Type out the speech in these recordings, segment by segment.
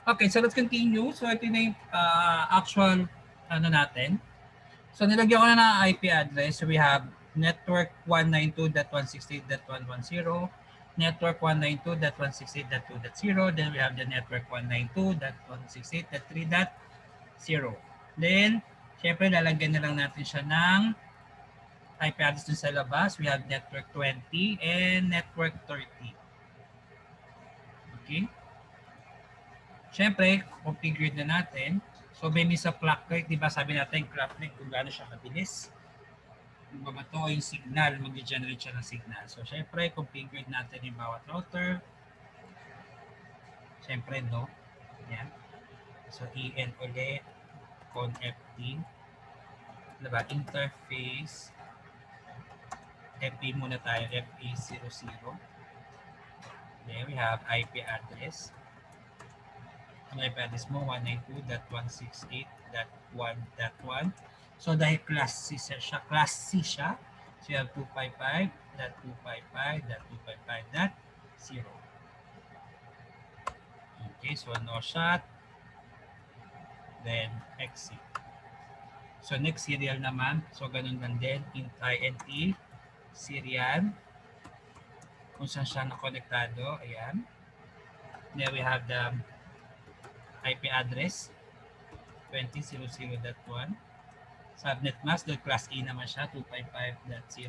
Okay, so let's continue. So ito na yung actual ano natin. So nilagyan ko na ng IP address. So we have network 192.168.110, network 192.168.2.0, then we have the network 192.168.3.0. Then, syempre lalagyan na lang natin siya ng IP address dun sa labas. We have network 20 and network 30. Okay? Siyempre, configured na natin. So, maybe sa clock rate, di ba sabi natin clock rate kung gaano siya kabilis. Yung babato yung signal, mag-generate siya ng signal. So, syempre, configured natin yung bawat router. Syempre, no. Yan. So, EN ulit, ConFT. Diba? Interface. FA muna tayo, FA00. Then, we have IP address. Ang IP address mo, 192.168.1.1. So, dahil class C siya, so you have 255.255.255.0. Okay, so no shot, then exit. So next serial naman, so ganun lang din, INT, serial, kung saan siya nakonektado, ayan. Then we have the IP address, 20.00.1. Subnet mask, the class A naman siya, 255.0.0.0.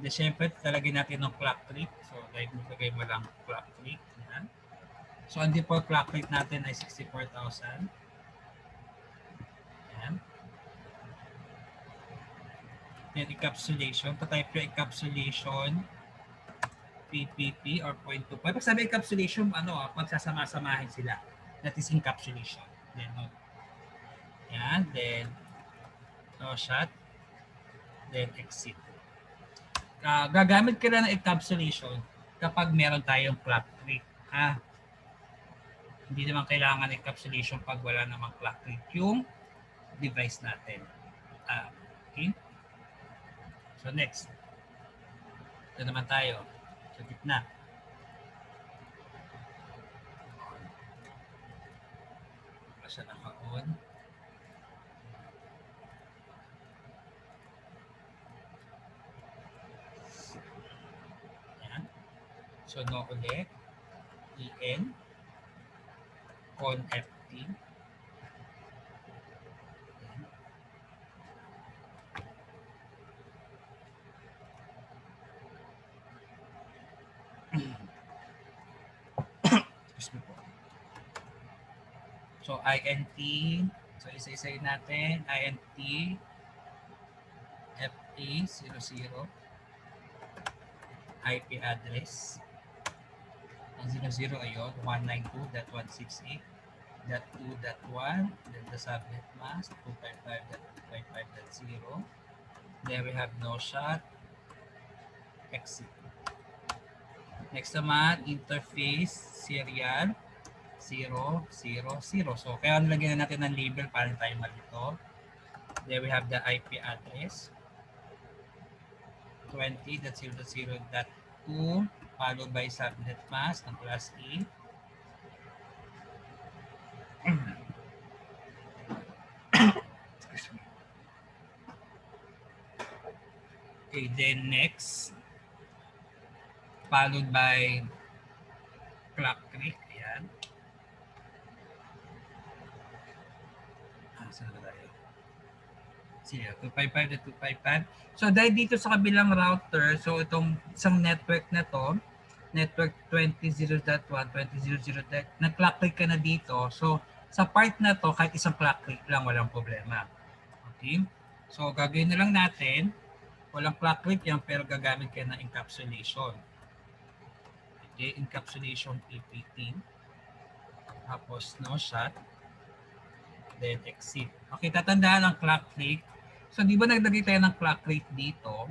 Then syempre, talagyan natin ng clock rate. So, like, maglagay mo lang clock rate. Yan. So, ang default clock rate natin ay 64,000. Yan. Then, encapsulation. Patype yung encapsulation PPP or 0.25. Pag sabi encapsulation, pagsasama-samahin sila. That is encapsulation. Then, no. Yan. Then, no shot. Then, exit. Gagamit ka lang ng encapsulation kapag meron tayong clock rate. Hindi naman kailangan encapsulation pag wala namang clock rate yung device natin. Okay? So next. Ito naman tayo. Sa gitna. Pa siya naka-on. Yan. So no ulit. EN. ConFT. So INT. So isa-isayin natin. INT. FA00. IP address. Ang 00 ayun, 192.168.2.1. Then the subnet mask, 255.255.0. Then we have no shot. Exit. Next naman, interface, serial, 0, 0, 0. So, kaya nilagyan na natin ng label para tayo malito. Then we have the IP address, 20.0.0.2, followed by subnet mask ng class E. Okay, then next, followed by clock rate. Ayan. Saan na tayo? Sige, 255 na 255. So, dahil dito sa kabilang router, so itong isang network na to, network 20.0.1, 20.0.0, nag-clock rate ka na dito. So, sa part na to, kahit isang clock rate lang, walang problema. Okay? So, gagawin na lang natin, walang clock rate yan, pero gagamit kayo ng encapsulation. Okay, encapsulation PPT. Tapos, no shot. Then, exit. Okay, tatandaan ang clock rate. So, di ba naglagay tayo ng clock rate dito?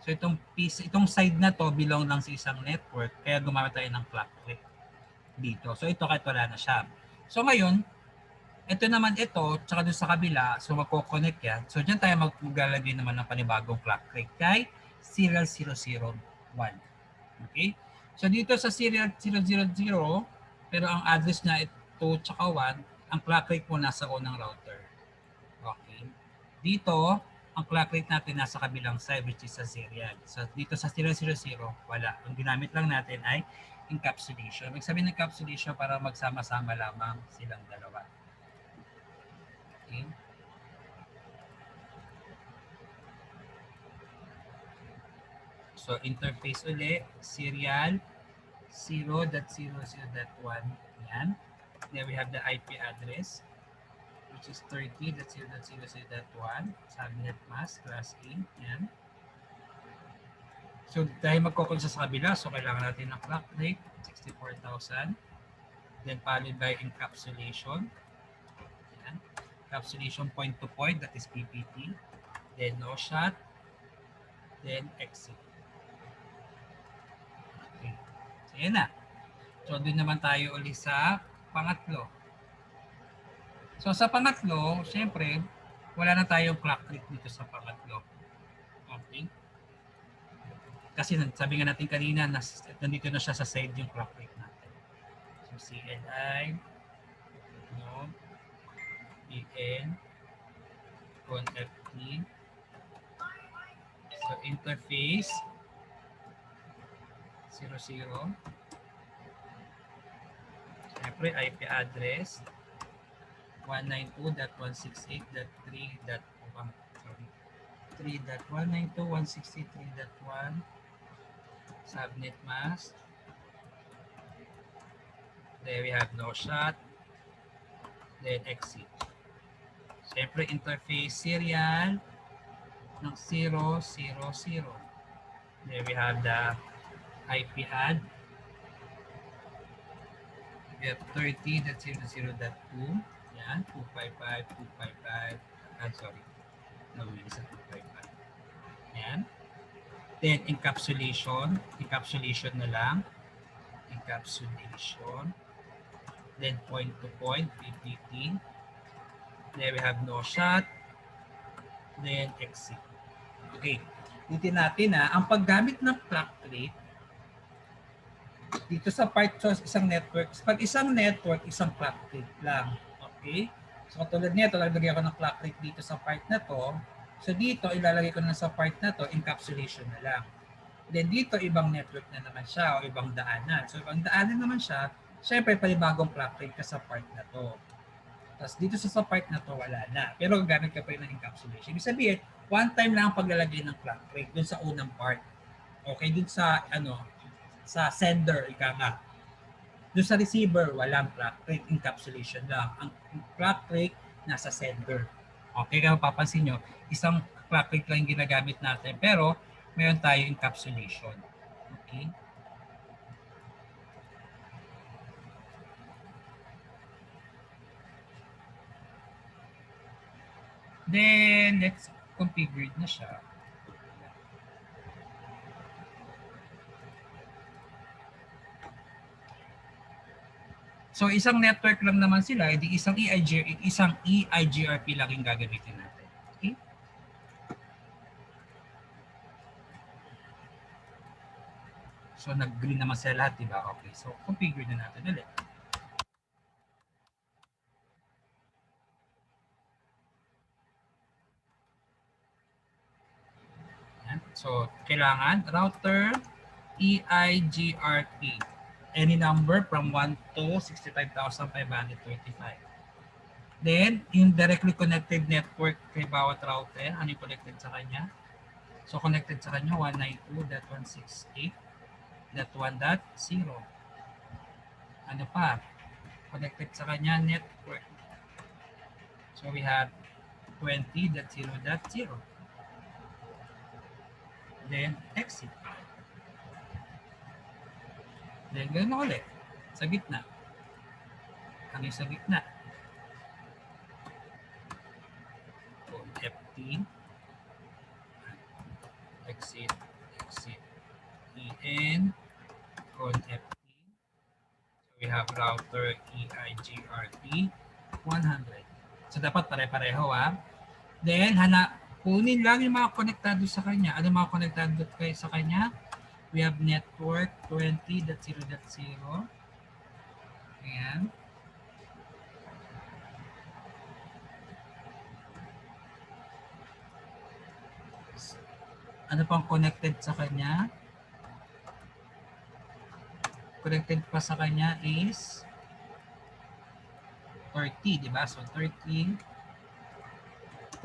So, itong piece, itong side na to, belong lang sa isang network. Kaya gumamit tayo ng clock rate dito. So, ito kahit wala na siya. So, ngayon, ito naman ito, tsaka doon sa kabila, so magkoconnect yan. So, dyan tayo maglalagay naman ng panibagong clock rate kay serial 001. Okay? So dito sa serial 000, pero ang address niya ito 2 tsaka 1, ang clock rate mo nasa unang router. Okay? Dito, ang clock rate natin nasa kabilang side which is sa serial. So dito sa 000, wala. Ang ginamit lang natin ay encapsulation. Ibig sabihin ng encapsulation para magsama-sama lamang silang dalawa. Okay? So interface uli, serial 0.00.1. Yan. Then we have the IP address which is 30.0.0.1. Subnet mask class A. Yan. So dahil magkukul sa kabila, so kailangan natin ng clock rate 64,000. Then followed by encapsulation. Yan. Encapsulation point to point, that is PPT. Then no shot. Then exit. Okay. So yan na. So doon naman tayo uli sa pangatlo. So sa pangatlo, syempre, wala na tayong clock rate dito sa pangatlo. Okay? Kasi sabi nga natin kanina, nandito na siya sa side yung clock rate natin. So CLI, no, EN, CONFT. So interface, 00. Siyempre, IP address, 192.168.3.1. Subnet mask. There we have no shot. Then exit. Siyempre, interface serial ng 000. There we have the IP add. We have 30.00.2. Yan, 255. Sorry. Nawili sa 255. Yan. Then, encapsulation. Encapsulation na lang. Encapsulation. Then, point to point, PPT. Then, we have no shot. Then, exit. Okay. Dito natin ang paggamit ng clock rate dito sa part sa isang network. Pag isang network, isang clock rate lang. Okay? So, katulad nito, lalagay ako ng clock rate dito sa part na to. So, dito, ilalagay ko na sa part na to, encapsulation na lang. Then, dito, ibang network na naman siya o ibang daanan. So, ibang daanan naman siya, syempre, panibagong clock rate ka sa part na to. Tapos, dito sa part na to, wala na. Pero, gamit ka pa rin ng encapsulation. Ibig sabihin, one time lang ang paglalagay ng clock rate dun sa unang part. Okay? Dun sa, sa sender, ika nga. Doon sa receiver, walang clock rate, encapsulation lang. Ang clock rate nasa sender. Okay, kaya mapapansin nyo, isang clock rate lang yung ginagamit natin, pero mayroon tayo encapsulation. Okay? Then, let's configure na siya. So isang network lang naman sila, hindi isang EIGRP lang yung gagamitin natin. Okay? So nag-green naman sila lahat, diba? Okay, so configure na natin ulit. Yan. So kailangan router EIGRP. Any number from 1 to 65,525. Then, yung directly connected network kay bawat router, ano yung connected sa kanya? So, connected sa kanya, 192.168.1.0. Ano pa? Connected sa kanya, network. So, we have 20.0.0. Then, exit. Then, gano'n ulit. Sa gitna. Ano yung sa gitna? FT. Exit. EN. FT. So, we have router EIGRP 100. So, dapat pare-pareho Then, kunin lang yung mga konektado sa kanya. Ano mga konektado kayo sa kanya? We have network 20.0.0. Ayan. Ano pang connected sa kanya? Connected pa sa kanya is 30, di ba? So 30.0.0.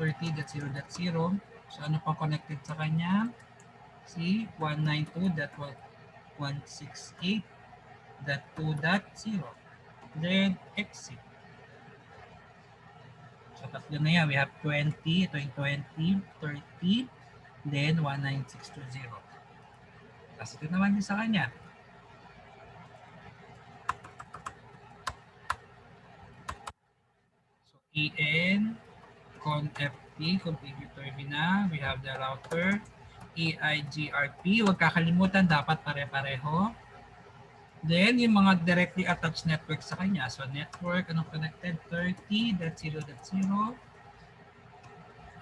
So ano pang connected sa kanya? Si 192.168.2.0. Then exit. So tatlo na yan. We have 20, ito yung 20, 30, then 19620. Tapos ito naman din sa kanya. So EN, ConFT, configure terminal. We have the router. EIGRP, huwag kakalimutan, dapat pare-pareho. Then, yung mga directly attached network sa kanya. So, network, anong connected? 30.0.0.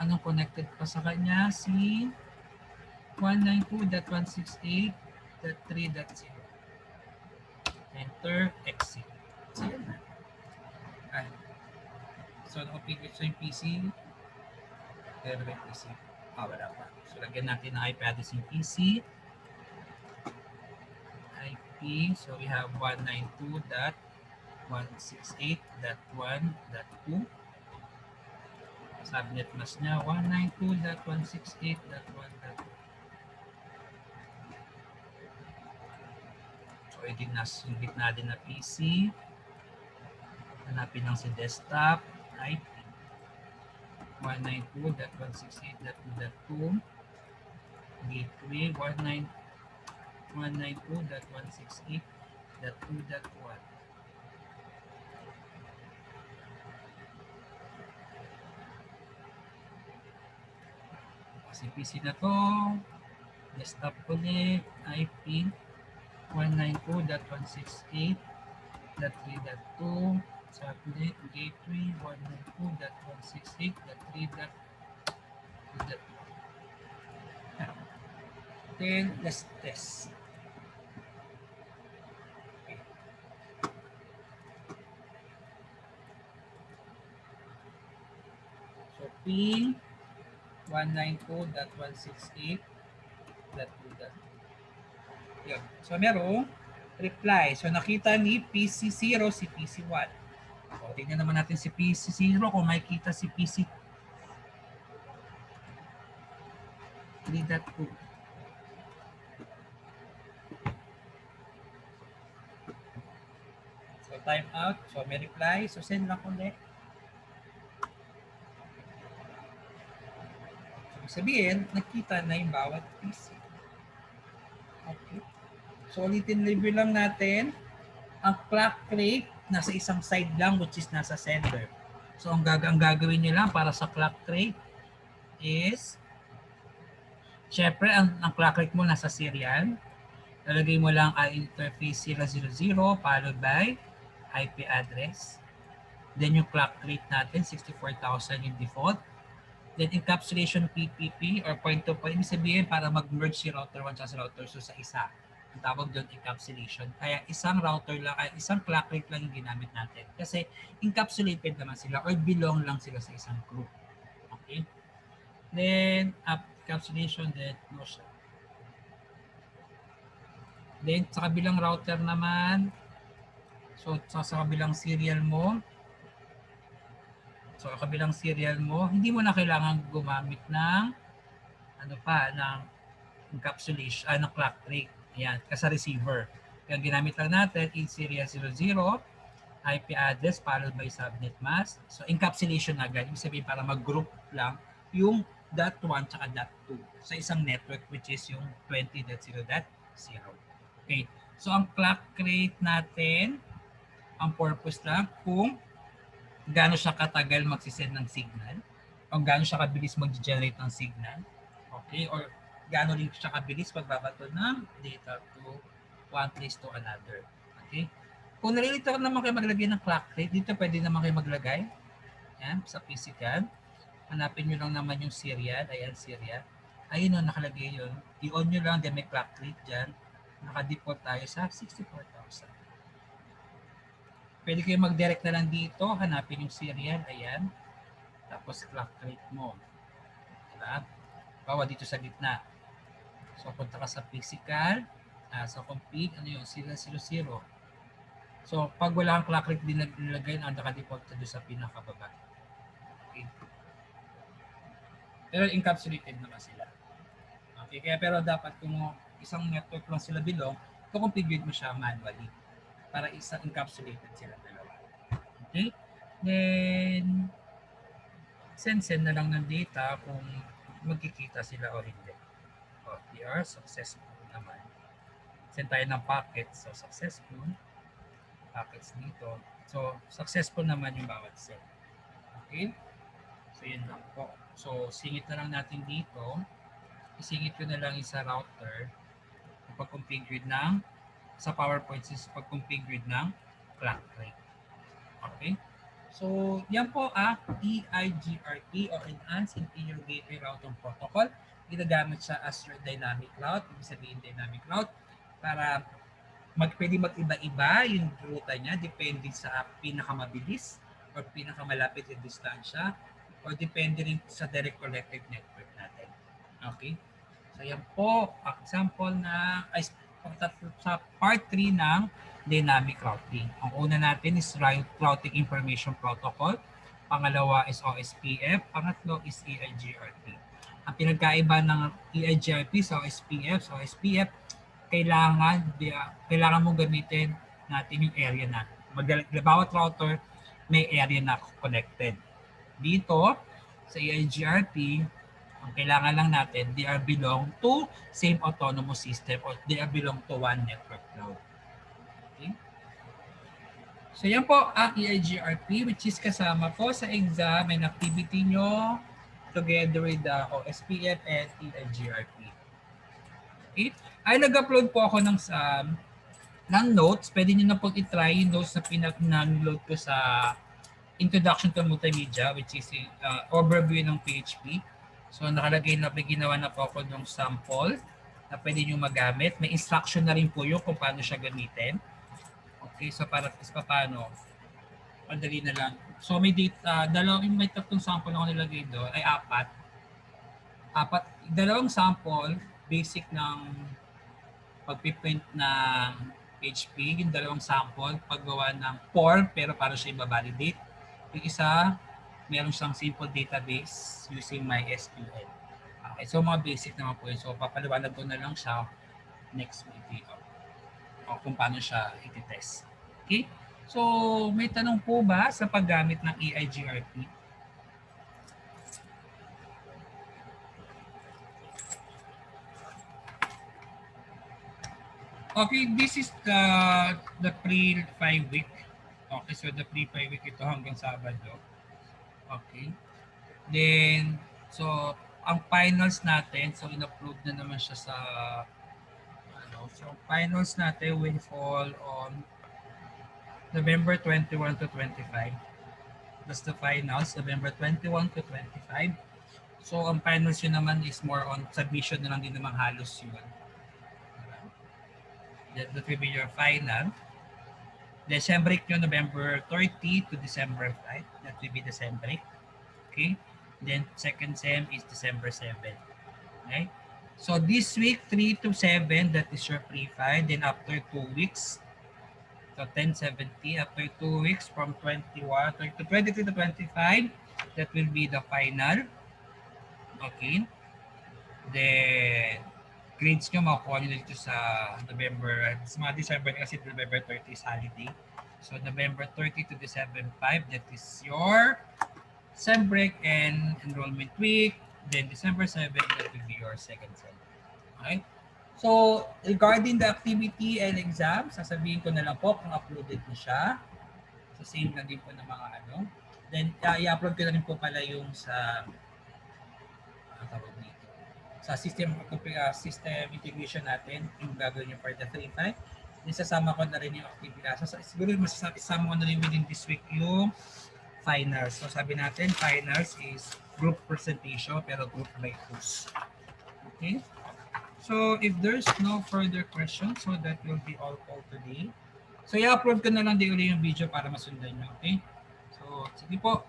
Anong connected pa sa kanya? Si 192.168.3.0. Enter, exit. So, yan na. Ay. So, nakapigit sa yung PC. Pero yung PC. Wala pa. So, lagyan natin ng IP address yung PC. IP. So, we have 192.168.1.2. Subnet mask niya 192.168.1.2. So, yung gitna din na PC. Hanapin lang si desktop. IP 192.168.2.2. Gateway 192.168.2.1. Kasi PC na to. Desktop ulit. IP 192.168.3.2. Subnet gateway 192.168.3.2.1. Then let's test. Okay. So ping 192.168.2.2. Yun. So merong reply. So nakita ni PC0 si PC1. So tingnan naman natin si PC0 kung makikita si PC 3.2. So time out. So may reply. So send lang ulit. So sabihin, nakita na yung bawat PC. Okay. So ulitin review lang natin. Ang clock rate nasa isang side lang, which is nasa sender. So ang gagawin nila para sa clock rate is syempre ang clock rate mo nasa serial. Lalagay mo lang ang interface 000 followed by IP address. Then yung clock rate natin 64,000 yung default. Then encapsulation PPP or point to point, ibig sabihin para mag-merge si router 1 at si router 2 sa isa. Ang tawag doon encapsulation. Kaya isang router lang, isang clock rate lang yung ginamit natin. Kasi encapsulated naman sila or belong lang sila sa isang group. Okay? Then encapsulation, then no siya. Then sa kabilang router naman, so sa kabilang serial mo, hindi mo na kailangan gumamit ng ng encapsulation, ng clock rate. Ayan, kasi receiver. Kaya ginamit lang natin in serial 00, IP address followed by subnet mask. So encapsulation agad, ibig sabihin para mag-group lang yung .1 tsaka .2 sa isang network which is yung 20.0.0. Okay, so ang clock rate natin, ang purpose lang kung gaano siya katagal magsisend ng signal, o gaano siya kabilis mag-generate ng signal, okay, or gaano rin siya kabilis pagbabato ng data to one place to another. Okay? Kung nalilito naman kayo maglagay ng clock rate, dito pwede naman kayo maglagay. Yan, sa PC CAD. Hanapin nyo lang naman yung serial. Ayan, serial. Ayun o, nakalagay yun. I-on nyo lang, then may clock rate dyan. Naka-default tayo sa 64,000. Pwede kayo mag-direct na lang dito, hanapin yung serial, ayan. Tapos clock rate mo. Diba? Bawa dito sa gitna. So, punta ka sa physical, sa config, ano yun, 000. So, pag wala kang clock rate din nilagay, naka-default doon sa pinakababa. Okay. Pero encapsulated naman sila. Okay, kaya pero dapat kung isang network lang sila belong, i-configure mo siya manually para isa encapsulated sila dalawa. Okay? Then, send na lang ng data kung magkikita sila o hindi. O, they are successful naman. Send tayo ng packets. So, successful. Packets dito. So, successful naman yung bawat send. Okay? So, yun lang po. So, singit na lang natin dito. Isingit ko na lang sa router pag-configure ng sa PowerPoint is pag-configure ng clock rate. Okay? So, yan po EIGRP o Enhanced Interior Gateway Routing Protocol. Ginagamit siya as your dynamic route, ibig sabihin dynamic route, para pwede mag-iba-iba yung ruta niya depende sa pinakamabilis o pinakamalapit yung distansya o depende rin sa direct collective network natin. Okay? So, yan po, example na sa part 3 ng dynamic routing. Ang una natin is Routing Information Protocol. Pangalawa is OSPF. Pangatlo is EIGRP. Ang pinagkaiba ng EIGRP sa OSPF, kailangan mong gamitin natin yung area na. Bawat router may area na connected. Dito, sa EIGRP, ang kailangan lang natin, they are belong to same autonomous system or they are belong to one network node. Okay? So yan po ang EIGRP which is kasama po sa exam and activity nyo together with the OSPF and EIGRP. Okay? Ay nag-upload po ako ng notes. Pwede nyo na po i-try yung notes na pinag-load ko sa Introduction to Multimedia which is overview ng PHP. So nakalagay na, ginawa na po ako ng sample na pwede nyo magamit. May instruction na rin po yun kung paano siya gamitin. Okay, so para paano, madali na lang. So may may tatlong sample na ako nilagay doon, ay apat. Dalawang sample, basic ng pagpiprint ng PHP, yung dalawang sample, paggawa ng form, pero para siya i-validate. Yung isa, meron siyang simple database using MySQL. Okay, so mga basic naman po yun. So papaliwanag ko na lang siya next video. O kung paano siya i-test. Okay? So may tanong po ba sa paggamit ng EIGRP? Okay, this is the pre-5 week. Okay, so the pre-5 week ito hanggang Sabado. Okay. Then, so, ang finals natin, so in-upload na naman siya sa, so finals natin will fall on November 21 to 25. That's the finals, November 21 to 25. So, ang finals yun naman is more on submission na lang din naman halos yun. That will be your final. Then, sem break nyo November 30 to December 5. That will be the sem break. Okay? Then, second sem is December 7. Okay? So, this week, 3 to 7, that is your pre-5. Then, after 2 weeks, so 10-70, after 2 weeks, from 23 to 25, that will be the final. Okay? Then, grades nyo makukuha nyo dito sa November, sa mga December kasi November 30 is holiday. So, November 30 to December 5, that is your sem break and enrollment week. Then, December 7, that will be your second sem. Okay? So, regarding the activity and exam, sasabihin ko na lang po kung uploaded na siya. So, same na din po ng mga ano. Then, i-upload ko na rin po pala yung sa sa system integration natin, yung gagawin nyo for the 3.5. Isasama ko na rin yung activity. So, siguro isasama ko na rin within this week yung finals. So sabi natin, finals is group presentation pero group by twos. Okay. So if there's no further questions, so that will be all for today. So i-upload ko na lang din ulit yung video para masundan nyo. Okay? So sige po.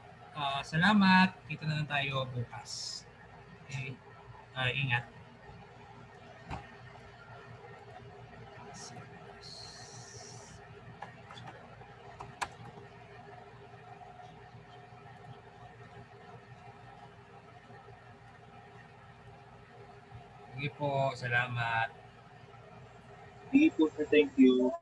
Salamat. Kita na lang tayo bukas. Okay? Ingat. Sige po. Salamat. Sige po, sir. Thank you.